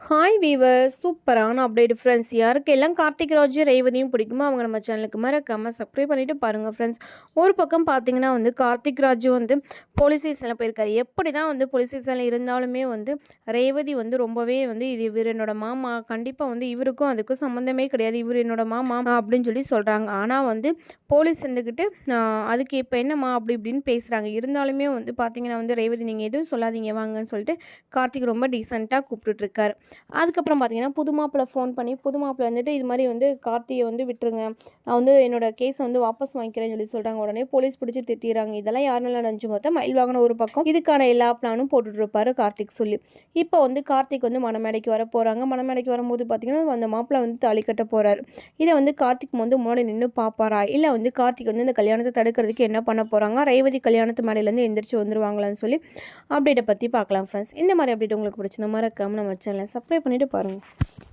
Hi viewers, சூப்பரான update friends. யாருக்கெல்லாம் கார்த்திக் ராஜும் ரேவதியும் பிடிக்குமோ அவங்க நம்ம சேனலுக்கு மறக்காமல் சப்ஸ்கிரைப் பண்ணிவிட்டு பாருங்கள் ஃப்ரெண்ட்ஸ். ஒரு பக்கம் பார்த்தீங்கன்னா கார்த்திக் ராஜு போலீஸ் ஸ்டேஷனில் போயிருக்காரு. எப்படி தான் போலீஸ் ஸ்டேஷனில் இருந்தாலுமே ரேவதி ரொம்பவே இது இவர் என்னோட மாமா, கண்டிப்பாக இவருக்கும் அதுக்கும் சம்மந்தமே கிடையாது, இவர் என்னோட மாமா அப்படின்னு சொல்லி சொல்கிறாங்க. ஆனால் போலீஸ் இருந்துக்கிட்டு அதுக்கு இப்போ என்னம்மா அப்படி இப்படின்னு பேசுகிறாங்க. இருந்தாலுமே பார்த்தீங்கன்னா ரேவதி நீங்கள் எதுவும் சொல்லாதீங்க வாங்கன்னு சொல்லிட்டு கார்த்திக் ரொம்ப டீசெண்டாக கூப்பிட்டுட்ருக்காரு. அதுக்கப்புறம் பார்த்தீங்கன்னா புது மாப்பிள்ளை ஃபோன் பண்ணி புது மாப்பிள்ளை இது மாதிரி கார்த்தியை விட்டுருங்க, நான் என்னோட கேஸை வாபஸ் வாங்கிக்கிறேன்னு சொல்லி சொல்கிறாங்க. உடனே போலீஸ் பிடிச்சி திட்டிடுறாங்க. இதெல்லாம் யாருனால நினச்சி பார்த்தா மயில் வாங்கின ஒரு பக்கம் இதுக்கான எல்லா பிளானும் போட்டுட்ருப்பாரு கார்த்திக் சொல்லி. இப்போ கார்த்திக் மணமேடைக்கு வர போகிறாங்க. மணமேடைக்கு வரும்போது பார்த்தீங்கன்னா அந்த மாப்பிள்ளை தாலி கட்ட போகிறாரு. இதை கார்த்திக் முன்னாடி நின்று பார்ப்பாரா, இல்லை கார்த்திக் இந்த கல்யாணத்தை தடுக்கிறதுக்கு என்ன பண்ண போகிறாங்க, ரேவதி கல்யாணத்து மேடையிலேருந்து எந்திரிச்சு வந்துருவாங்களான்னு சொல்லி அப்டேட்டை பற்றி பார்க்கலாம் ஃப்ரெண்ட்ஸ். இந்த மாதிரி அப்டேட் உங்களுக்கு பிடிச்சிருந்த மறக்காம நம்ம சேனலை சப்ஸ்கிரைப் பண்ணிவிட்டு பாருங்கள்.